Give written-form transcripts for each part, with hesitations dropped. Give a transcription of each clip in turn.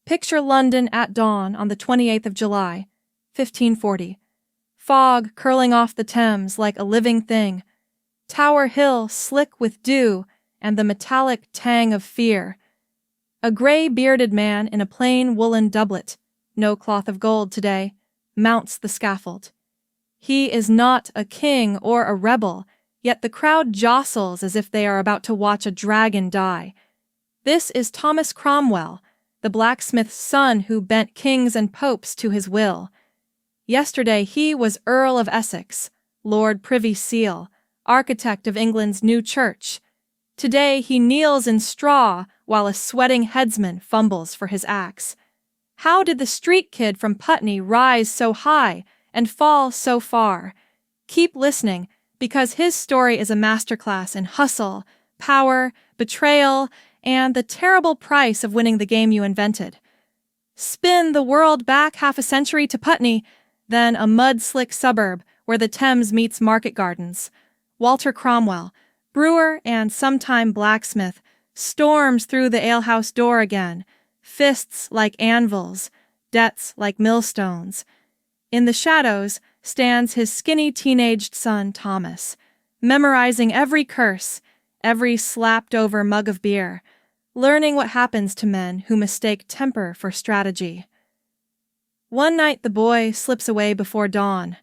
Picture London at dawn on the 28th of July, 1540. Fog curling off the Thames like a living thing. Tower Hill slick with dew and the metallic tang of fear. A gray-bearded man in a plain woolen doublet, no cloth of gold today, mounts the scaffold. He is not a king or a rebel, yet the crowd jostles as if they are about to watch a dragon die. This is Thomas Cromwell, the blacksmith's son who bent kings and popes to his will. Yesterday he was Earl of Essex, Lord Privy Seal, architect of England's new church. Today he kneels in straw while a sweating headsman fumbles for his axe. How did the street kid from Putney rise so high and fall so far? Keep listening, because his story is a masterclass in hustle, power, betrayal, and the terrible price of winning the game you invented. Spin the world back half a century to Putney, then a mud-slick suburb where the Thames meets market gardens. Walter Cromwell, brewer and sometime blacksmith, storms through the alehouse door again, fists like anvils, debts like millstones. In the shadows stands his skinny teenaged son Thomas, memorizing every curse, every slapped-over mug of beer, learning what happens to men who mistake temper for strategy. One night the boy slips away before dawn,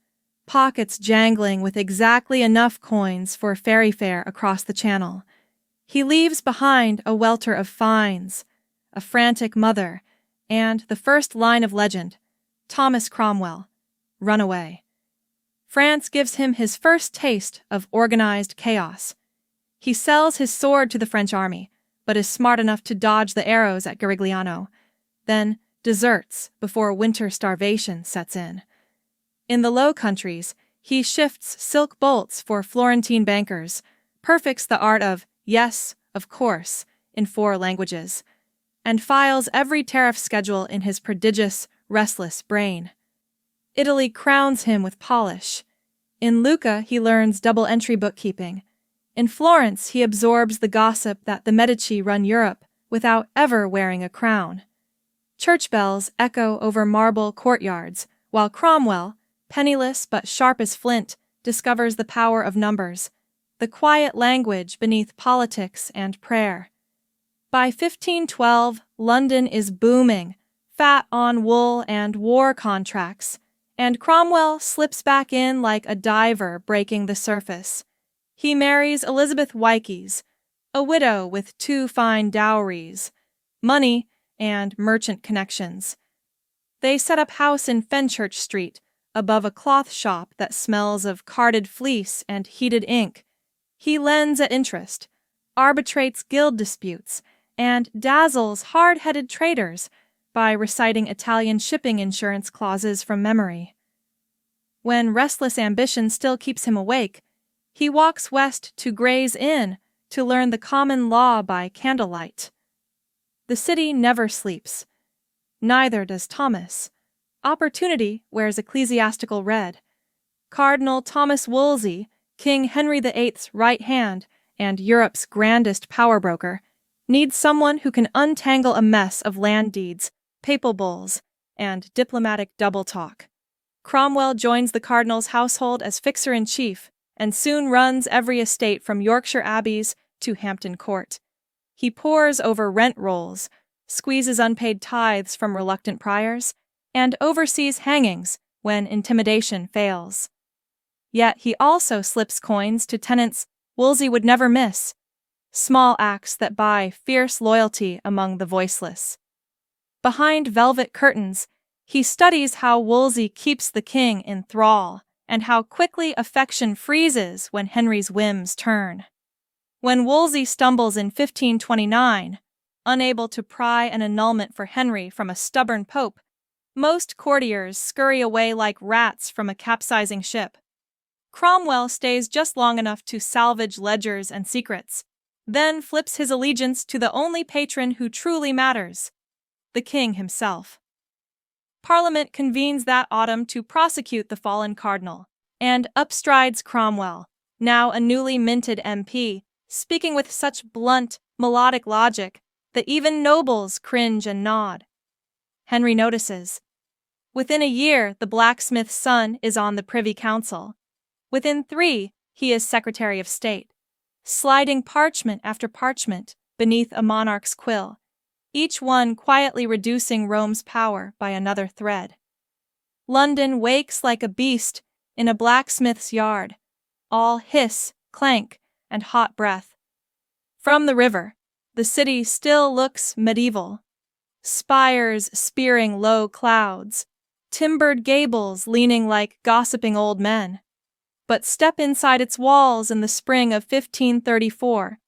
pockets jangling with exactly enough coins for ferry fare across the channel. He leaves behind a welter of fines, a frantic mother, and the first line of legend, Thomas Cromwell, runaway. France gives him his first taste of organized chaos. He sells his sword to the French army, but is smart enough to dodge the arrows at Garigliano, then deserts before winter starvation sets in. In the Low Countries, he shifts silk bolts for Florentine bankers, perfects the art of yes, of course, in 4 languages, and files every tariff schedule in his prodigious, restless brain. Italy crowns him with polish. In Lucca, he learns double-entry bookkeeping. In Florence, he absorbs the gossip that the Medici run Europe without ever wearing a crown. Church bells echo over marble courtyards, while Cromwell, penniless but sharp as flint, discovers the power of numbers, the quiet language beneath politics and prayer. By 1512, London is booming, fat on wool and war contracts, and Cromwell slips back in like a diver breaking the surface. He marries Elizabeth Wykes, a widow with 2 fine dowries, money, and merchant connections. They set up house in Fenchurch Street, above a cloth shop that smells of carded fleece and heated ink. He lends at interest, arbitrates guild disputes, and dazzles hard-headed traders by reciting Italian shipping insurance clauses from memory. When restless ambition still keeps him awake, he walks west to Gray's Inn to learn the common law by candlelight. The city never sleeps. Neither does Thomas. Opportunity wears ecclesiastical red. Cardinal Thomas Wolsey, King Henry VIII's right hand and Europe's grandest power broker, needs someone who can untangle a mess of land deeds, papal bulls, and diplomatic double talk. Cromwell joins the cardinal's household as fixer-in-chief and soon runs every estate from Yorkshire abbeys to Hampton Court. He pores over rent rolls, squeezes unpaid tithes from reluctant priors, and oversees hangings when intimidation fails. Yet he also slips coins to tenants Wolsey would never miss, small acts that buy fierce loyalty among the voiceless. Behind velvet curtains, he studies how Wolsey keeps the king in thrall, and how quickly affection freezes when Henry's whims turn. When Wolsey stumbles in 1529, unable to pry an annulment for Henry from a stubborn pope, most courtiers scurry away like rats from a capsizing ship. Cromwell stays just long enough to salvage ledgers and secrets, then flips his allegiance to the only patron who truly matters, the king himself. Parliament convenes that autumn to prosecute the fallen cardinal, and up strides Cromwell, now a newly minted MP, speaking with such blunt, melodic logic that even nobles cringe and nod. Henry notices. Within a year, the blacksmith's son is on the Privy Council. Within 3, he is Secretary of State, sliding parchment after parchment beneath a monarch's quill, each one quietly reducing Rome's power by another thread. London wakes like a beast in a blacksmith's yard, all hiss, clank, and hot breath. From the river, the city still looks medieval. Spires spearing low clouds, timbered gables leaning like gossiping old men. But step inside its walls in the spring of 1534,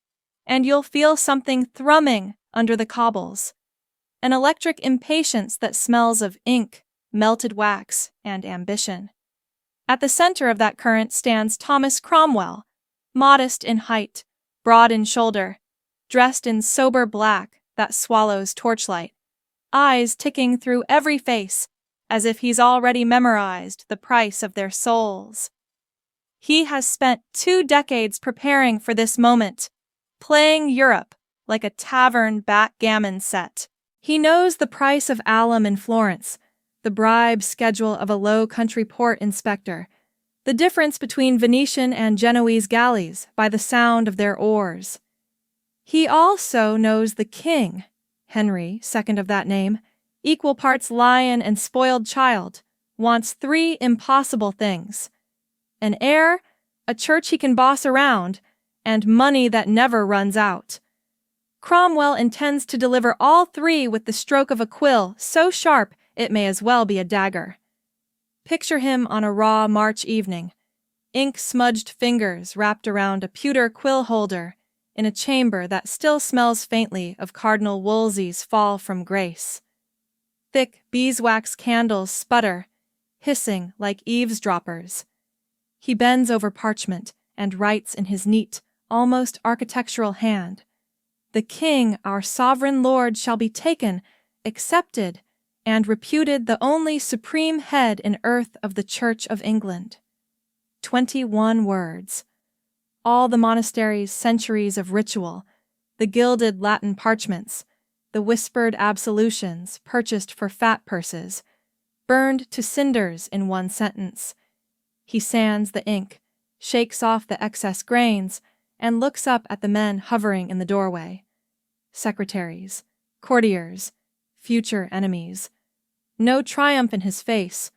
and you'll feel something thrumming under the cobbles, an electric impatience that smells of ink, melted wax, and ambition. At the center of that current stands Thomas Cromwell, modest in height, broad in shoulder, dressed in sober black that swallows torchlight, eyes ticking through every face as if he's already memorized the price of their souls. He has spent 2 decades preparing for this moment, playing Europe like a tavern backgammon set. He knows the price of alum in Florence, the bribe schedule of a low country port inspector, the difference between Venetian and Genoese galleys by the sound of their oars. He also knows the king, Henry, second of that name, equal parts lion and spoiled child, wants 3 impossible things: an heir, a church he can boss around, and money that never runs out. Cromwell intends to deliver all 3 with the stroke of a quill so sharp it may as well be a dagger. Picture him on a raw March evening, ink-smudged fingers wrapped around a pewter quill holder in a chamber that still smells faintly of Cardinal Wolsey's fall from grace. Thick beeswax candles sputter, hissing like eavesdroppers. He bends over parchment and writes in his neat, almost architectural hand, "The king, our sovereign lord, shall be taken, accepted, and reputed the only supreme head in earth of the Church of England." 21 words. All the monasteries' centuries of ritual, the gilded Latin parchments, the whispered absolutions purchased for fat purses, burned to cinders in 1 sentence. He sands the ink, shakes off the excess grains, and looks up at the men hovering in the doorway. Secretaries, courtiers, future enemies. No triumph in his face,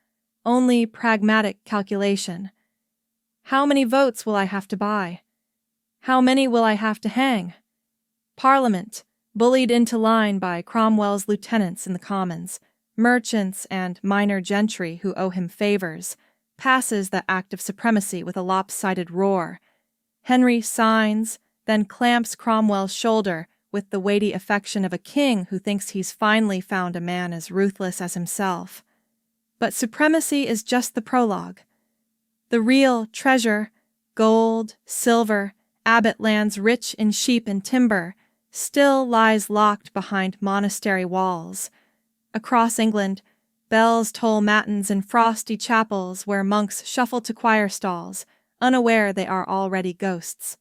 only pragmatic calculation. How many votes will I have to buy? How many will I have to hang? Parliament, bullied into line by Cromwell's lieutenants in the Commons, merchants and minor gentry who owe him favors, passes the act of supremacy with a lopsided roar. Henry signs, then clamps Cromwell's shoulder with the weighty affection of a king who thinks he's finally found a man as ruthless as himself. But supremacy is just the prologue. The real treasure, gold, silver, abbot lands rich in sheep and timber, still lies locked behind monastery walls. Across England, bells toll matins in frosty chapels where monks shuffle to choir stalls, unaware they are already ghosts.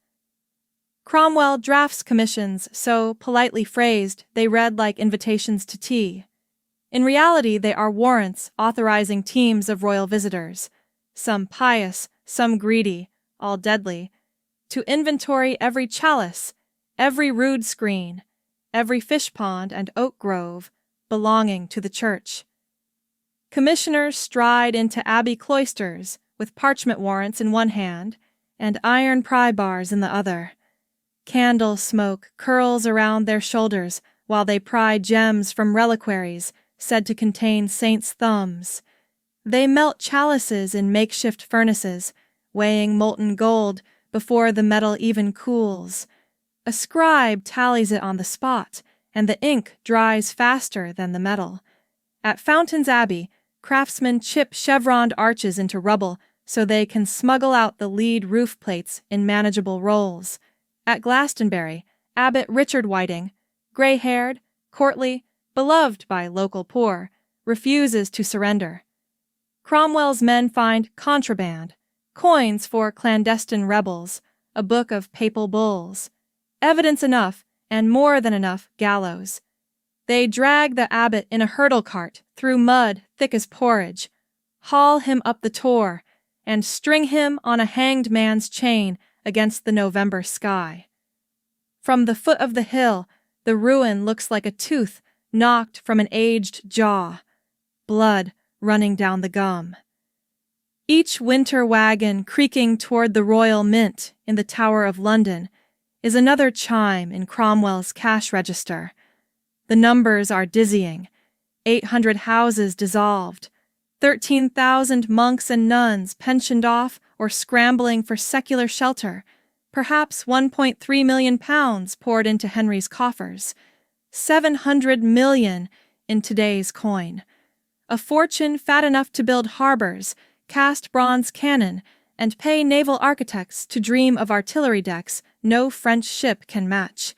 Cromwell drafts commissions so politely phrased they read like invitations to tea. In reality, they are warrants authorizing teams of royal visitors, some pious, some greedy, all deadly, to inventory every chalice, every rood screen, every fish pond and oak grove belonging to the church. Commissioners stride into abbey cloisters with parchment warrants in one hand and iron pry bars in the other. Candle smoke curls around their shoulders while they pry gems from reliquaries said to contain saints' thumbs. They melt chalices in makeshift furnaces, weighing molten gold before the metal even cools. A scribe tallies it on the spot, and the ink dries faster than the metal. At Fountains Abbey, craftsmen chip chevroned arches into rubble so they can smuggle out the lead roof plates in manageable rolls. At Glastonbury, Abbot Richard Whiting, gray-haired, courtly, beloved by local poor, refuses to surrender. Cromwell's men find contraband, coins for clandestine rebels, a book of papal bulls, evidence enough and more than enough gallows. They drag the abbot in a hurdle cart through mud thick as porridge, haul him up the tor, and string him on a hanged man's chain against the November sky. From the foot of the hill, the ruin looks like a tooth knocked from an aged jaw, blood running down the gum. Each winter wagon creaking toward the Royal Mint in the Tower of London is another chime in Cromwell's cash register. The numbers are dizzying. 800 houses dissolved, 13,000 monks and nuns pensioned off or scrambling for secular shelter, perhaps £1.3 million poured into Henry's coffers, 700 million in today's coin, a fortune fat enough to build harbors, cast bronze cannon, and pay naval architects to dream of artillery decks no French ship can match.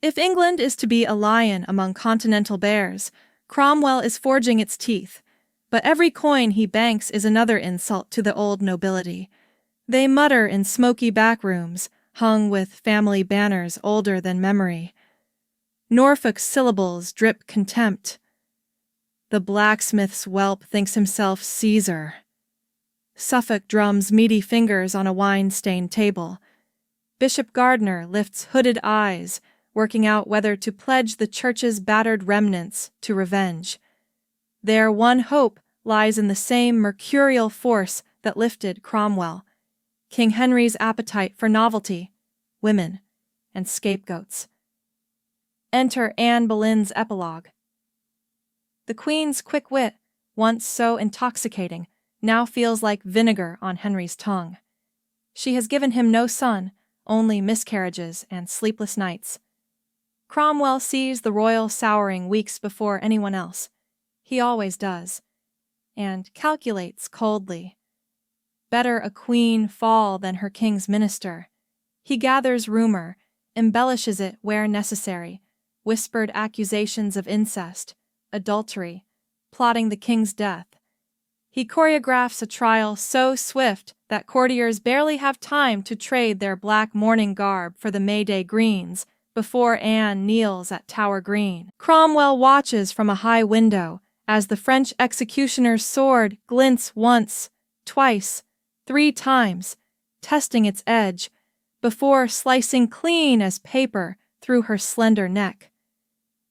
If England is to be a lion among continental bears, Cromwell is forging its teeth, but every coin he banks is another insult to the old nobility. They mutter in smoky back rooms, hung with family banners older than memory. Norfolk's syllables drip contempt. The blacksmith's whelp thinks himself Caesar. Suffolk drums meaty fingers on a wine-stained table. Bishop Gardiner lifts hooded eyes, working out whether to pledge the church's battered remnants to revenge. Their one hope lies in the same mercurial force that lifted Cromwell, King Henry's appetite for novelty, women, and scapegoats. Enter Anne Boleyn's epilogue. The Queen's quick wit, once so intoxicating, now feels like vinegar on Henry's tongue. She has given him no son, only miscarriages and sleepless nights. Cromwell sees the royal souring weeks before anyone else. He always does. And calculates coldly. Better a queen fall than her king's minister. He gathers rumor, embellishes it where necessary, whispered accusations of incest, adultery, plotting the king's death. He choreographs a trial so swift that courtiers barely have time to trade their black mourning garb for the May Day greens before Anne kneels at Tower Green. Cromwell watches from a high window as the French executioner's sword glints once, twice, 3 times, testing its edge, before slicing clean as paper through her slender neck.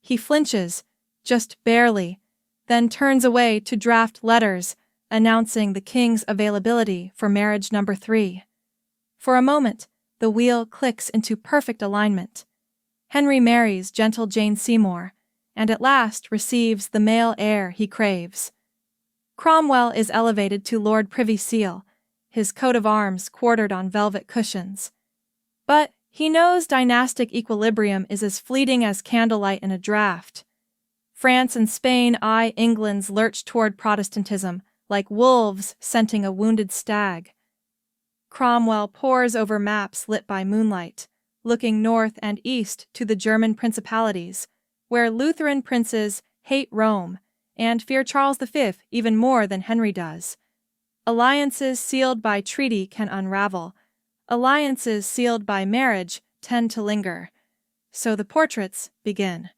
He flinches, just barely, then turns away to draft letters announcing the king's availability for marriage number 3. For a moment, the wheel clicks into perfect alignment. Henry marries gentle Jane Seymour, and at last receives the male heir he craves. Cromwell is elevated to Lord Privy Seal, his coat of arms quartered on velvet cushions. But he knows dynastic equilibrium is as fleeting as candlelight in a draught. France and Spain eye England's lurch toward Protestantism, like wolves scenting a wounded stag. Cromwell pores over maps lit by moonlight, looking north and east to the German principalities, where Lutheran princes hate Rome and fear Charles V even more than Henry does. Alliances sealed by treaty can unravel. Alliances sealed by marriage tend to linger. So the portraits begin.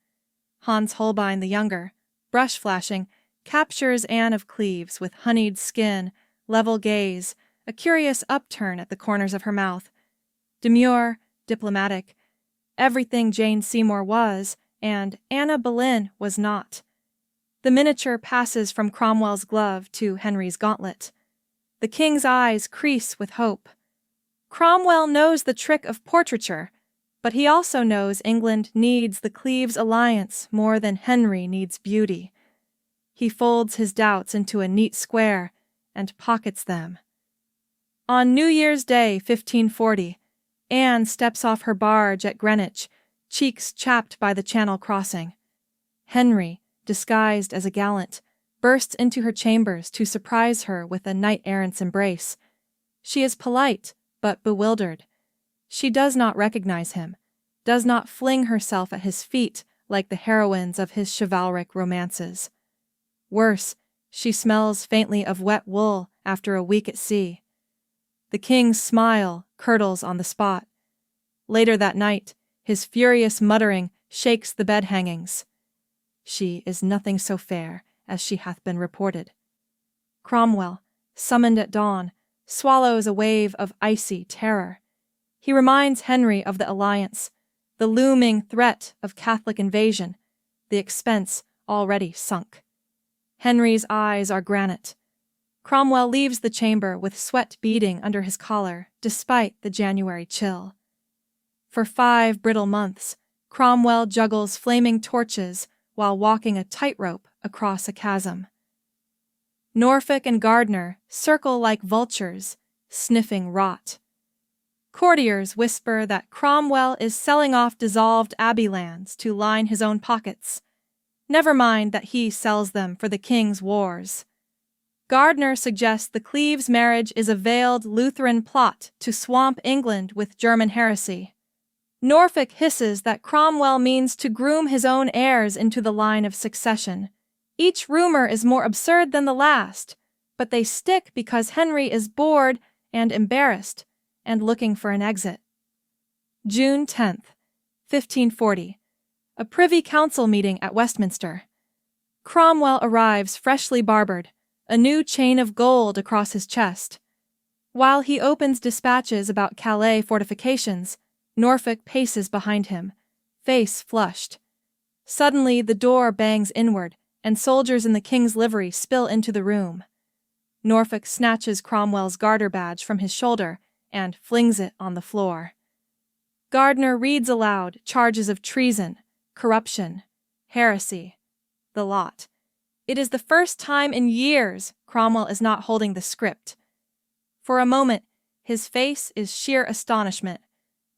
Hans Holbein the Younger, brush flashing, captures Anne of Cleves with honeyed skin, level gaze, a curious upturn at the corners of her mouth. Demure, diplomatic, everything Jane Seymour was, and Anna Boleyn was not. The miniature passes from Cromwell's glove to Henry's gauntlet. The king's eyes crease with hope. Cromwell knows the trick of portraiture, but he also knows England needs the Cleves alliance more than Henry needs beauty. He folds his doubts into a neat square and pockets them. On New Year's Day, 1540, Anne steps off her barge at Greenwich, cheeks chapped by the Channel crossing. Henry, disguised as a gallant, bursts into her chambers to surprise her with a knight-errant's embrace. She is polite, but bewildered. She does not recognize him, does not fling herself at his feet like the heroines of his chivalric romances. Worse, she smells faintly of wet wool after a week at sea. The king's smile curdles on the spot. Later that night, his furious muttering shakes the bed hangings. She is nothing so fair as she hath been reported. Cromwell, summoned at dawn, swallows a wave of icy terror. He reminds Henry of the alliance, the looming threat of Catholic invasion, the expense already sunk. Henry's eyes are granite. Cromwell leaves the chamber with sweat beading under his collar, despite the January chill. For 5 brittle months, Cromwell juggles flaming torches while walking a tightrope across a chasm. Norfolk and Gardiner circle like vultures, sniffing rot. Courtiers whisper that Cromwell is selling off dissolved abbey lands to line his own pockets. Never mind that he sells them for the king's wars. Gardiner suggests the Cleves marriage is a veiled Lutheran plot to swamp England with German heresy. Norfolk hisses that Cromwell means to groom his own heirs into the line of succession. Each rumor is more absurd than the last, but they stick because Henry is bored and embarrassed and looking for an exit. June 10th, 1540. A Privy Council meeting at Westminster. Cromwell arrives freshly barbered, a new chain of gold across his chest. While he opens dispatches about Calais fortifications, Norfolk paces behind him, face flushed. Suddenly the door bangs inward, and soldiers in the king's livery spill into the room. Norfolk snatches Cromwell's garter badge from his shoulder and flings it on the floor. Gardiner reads aloud charges of treason, corruption, heresy, the lot. It is the first time in years Cromwell is not holding the script. For a moment, his face is sheer astonishment.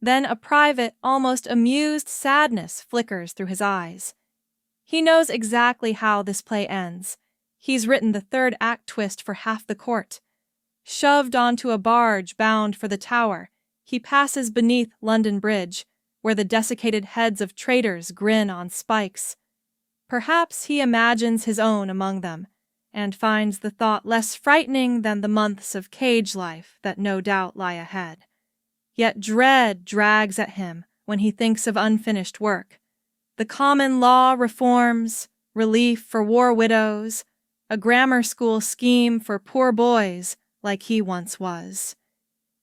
Then a private, almost amused sadness flickers through his eyes. He knows exactly how this play ends. He's written the third act twist for half the court. Shoved onto a barge bound for the Tower, he passes beneath London Bridge, where the desiccated heads of traitors grin on spikes. Perhaps he imagines his own among them, and finds the thought less frightening than the months of cage life that no doubt lie ahead. Yet dread drags at him when he thinks of unfinished work. The common law reforms, relief for war widows, a grammar school scheme for poor boys like he once was.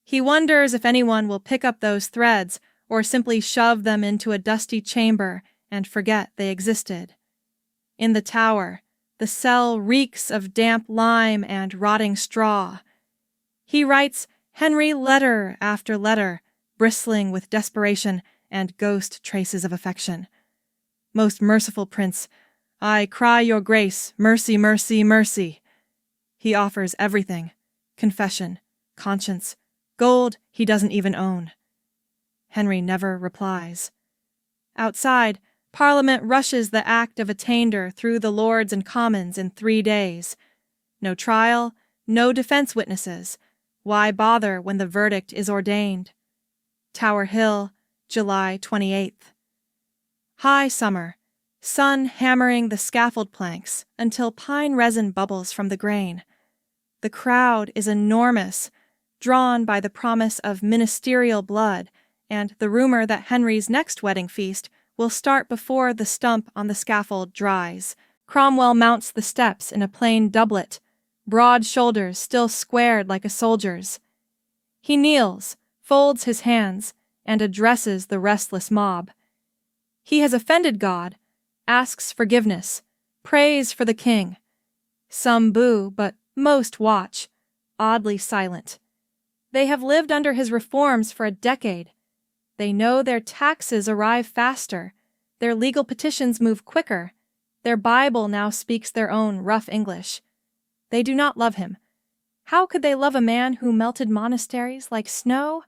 He wonders if anyone will pick up those threads or simply shove them into a dusty chamber and forget they existed. In the Tower, the cell reeks of damp lime and rotting straw. He writes Henry letter after letter, bristling with desperation and ghost traces of affection. Most merciful Prince, I cry your grace, mercy, mercy, mercy. He offers everything, confession, conscience, gold he doesn't even own. Henry never replies. Outside, Parliament rushes the Act of Attainder through the Lords and Commons in 3 days. No trial, no defense witnesses. Why bother when the verdict is ordained? Tower Hill, July 28th. High summer, sun hammering the scaffold planks until pine resin bubbles from the grain. The crowd is enormous, drawn by the promise of ministerial blood and the rumor that Henry's next wedding feast will start before the stump on the scaffold dries. Cromwell mounts the steps in a plain doublet, broad shoulders still squared like a soldier's. He kneels, folds his hands, and addresses the restless mob. He has offended God, asks forgiveness, prays for the king. Some boo, but most watch, oddly silent. They have lived under his reforms for a decade. They know their taxes arrive faster, their legal petitions move quicker, their Bible now speaks their own rough English. They do not love him. How could they love a man who melted monasteries like snow?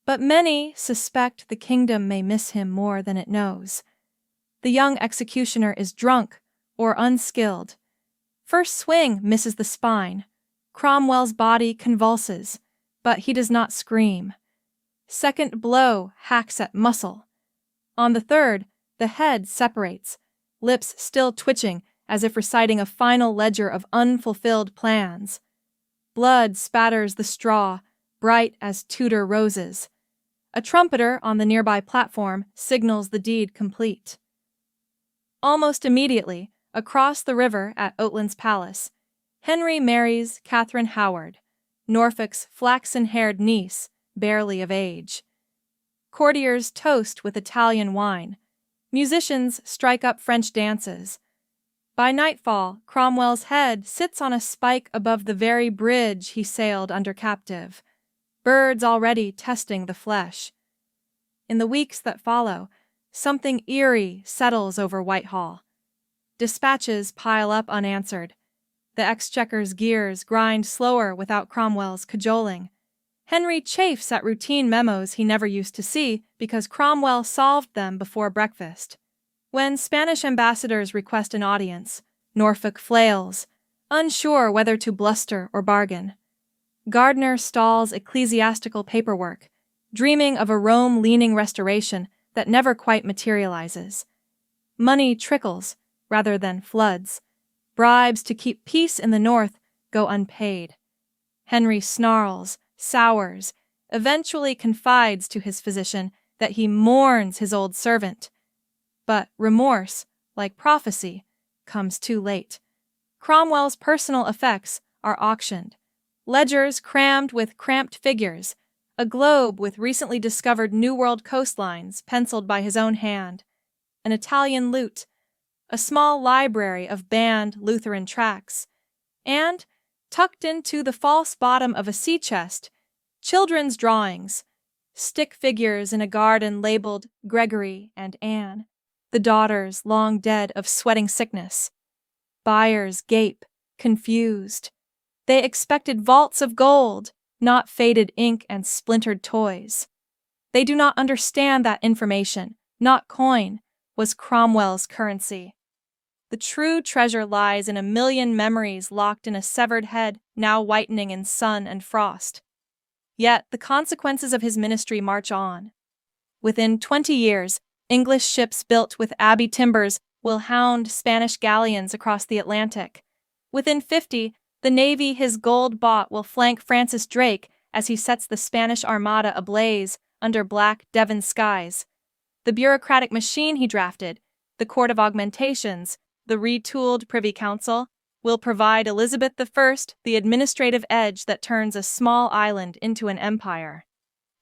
But many suspect the kingdom may miss him more than it knows. The young executioner is drunk or unskilled. First swing misses the spine. Cromwell's body convulses, but he does not scream. Second blow hacks at muscle. On the third, the head separates, lips still twitching as if reciting a final ledger of unfulfilled plans. Blood spatters the straw, bright as Tudor roses. A trumpeter on the nearby platform signals the deed complete. Almost immediately, across the river at Oatlands Palace, Henry marries Catherine Howard, Norfolk's flaxen-haired niece, barely of age. Courtiers toast with Italian wine. Musicians strike up French dances. By nightfall, Cromwell's head sits on a spike above the very bridge he sailed under captive, birds already testing the flesh. In the weeks that follow, something eerie settles over Whitehall. Dispatches pile up unanswered. The Exchequer's gears grind slower without Cromwell's cajoling. Henry chafes at routine memos he never used to see because Cromwell solved them before breakfast. When Spanish ambassadors request an audience, Norfolk flails, unsure whether to bluster or bargain. Gardiner stalls ecclesiastical paperwork, dreaming of a Rome-leaning restoration that never quite materializes. Money trickles rather than floods. Bribes to keep peace in the north go unpaid. Henry snarls, sours, eventually confides to his physician that he mourns his old servant. But remorse, like prophecy, comes too late. Cromwell's personal effects are auctioned. Ledgers crammed with cramped figures, a globe with recently discovered New World coastlines penciled by his own hand, an Italian lute, a small library of banned Lutheran tracts, and, tucked into the false bottom of a sea chest, children's drawings, stick figures in a garden labeled Gregory and Anne, the daughters long dead of sweating sickness. Buyers gape, confused. They expected vaults of gold, not faded ink and splintered toys. They do not understand that information, not coin, was Cromwell's currency. The true treasure lies in a million memories locked in a severed head now whitening in sun and frost. Yet the consequences of his ministry march on. Within 20 years, English ships built with Abbey timbers will hound Spanish galleons across the Atlantic. Within 50, the navy his gold bought will flank Francis Drake as he sets the Spanish Armada ablaze under black Devon skies. The bureaucratic machine he drafted, the Court of Augmentations, the retooled Privy Council, will provide Elizabeth I the administrative edge that turns a small island into an empire.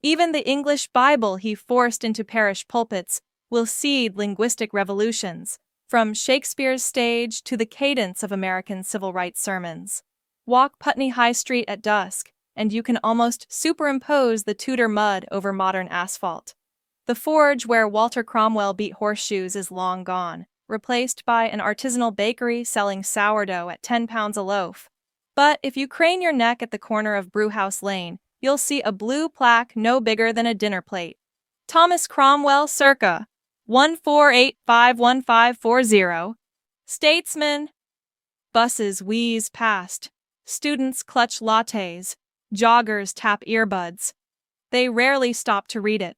Even the English Bible he forced into parish pulpits will seed linguistic revolutions, from Shakespeare's stage to the cadence of American civil rights sermons. Walk Putney High Street at dusk, and you can almost superimpose the Tudor mud over modern asphalt. The forge where Walter Cromwell beat horseshoes is long gone, replaced by an artisanal bakery selling sourdough at 10 pounds a loaf. But if you crane your neck at the corner of Brewhouse Lane, you'll see a blue plaque no bigger than a dinner plate. Thomas Cromwell circa 148-51540. Statesman. Buses wheeze past. Students clutch lattes. Joggers tap earbuds. They rarely stop to read it.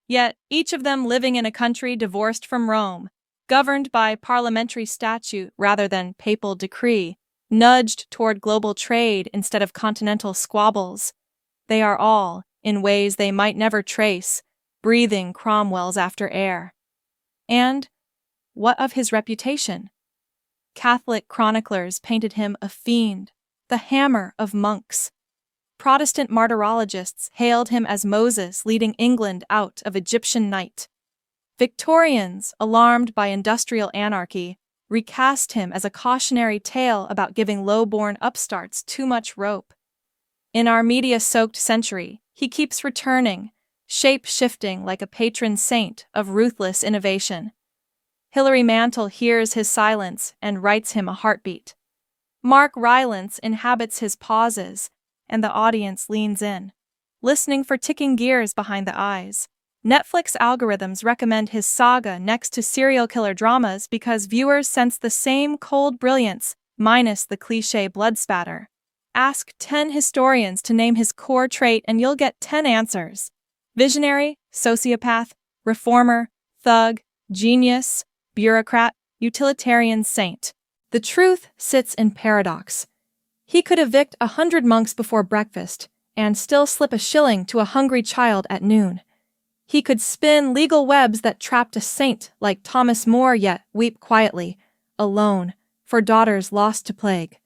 Yet each of them living in a country divorced from Rome, governed by parliamentary statute rather than papal decree, nudged toward global trade instead of continental squabbles. They are all, in ways they might never trace, breathing Cromwell's after air. And what of his reputation? Catholic chroniclers painted him a fiend, the hammer of monks. Protestant martyrologists hailed him as Moses leading England out of Egyptian night. Victorians, alarmed by industrial anarchy, recast him as a cautionary tale about giving low-born upstarts too much rope. In our media-soaked century, he keeps returning, shape-shifting like a patron saint of ruthless innovation. Hilary Mantel hears his silence and writes him a heartbeat. Mark Rylance inhabits his pauses, and the audience leans in, listening for ticking gears behind the eyes. Netflix algorithms recommend his saga next to serial killer dramas because viewers sense the same cold brilliance, minus the cliché blood spatter. Ask 10 historians to name his core trait and you'll get 10 answers. Visionary, sociopath, reformer, thug, genius, bureaucrat, utilitarian saint. The truth sits in paradox. He could evict 100 monks before breakfast and still slip a shilling to a hungry child at noon. He could spin legal webs that trapped a saint like Thomas More, yet weep quietly, alone, for daughters lost to plague.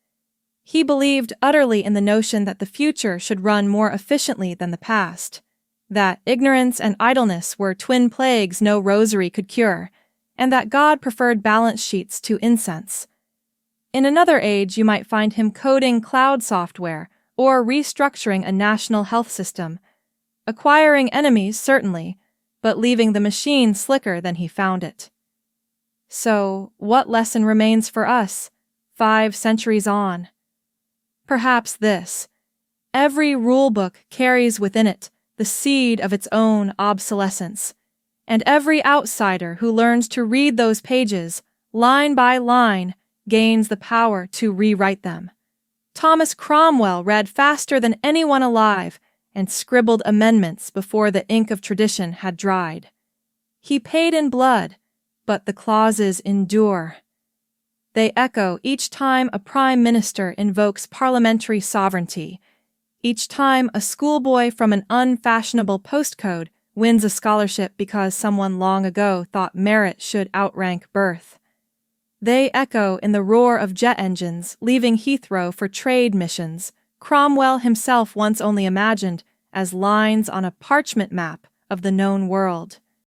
He believed utterly in the notion that the future should run more efficiently than the past, that ignorance and idleness were twin plagues no rosary could cure, and that God preferred balance sheets to incense. In another age, you might find him coding cloud software or restructuring a national health system, acquiring enemies, certainly, but leaving the machine slicker than he found it. So, what lesson remains for us, 5 centuries on? Perhaps this: every rulebook carries within it the seed of its own obsolescence, and every outsider who learns to read those pages, line by line, gains the power to rewrite them. Thomas Cromwell read faster than anyone alive and scribbled amendments before the ink of tradition had dried. He paid in blood, but the clauses endure. They echo each time a prime minister invokes parliamentary sovereignty, each time a schoolboy from an unfashionable postcode wins a scholarship because someone long ago thought merit should outrank birth. They echo in the roar of jet engines leaving Heathrow for trade missions Cromwell himself once only imagined as lines on a parchment map of the known world.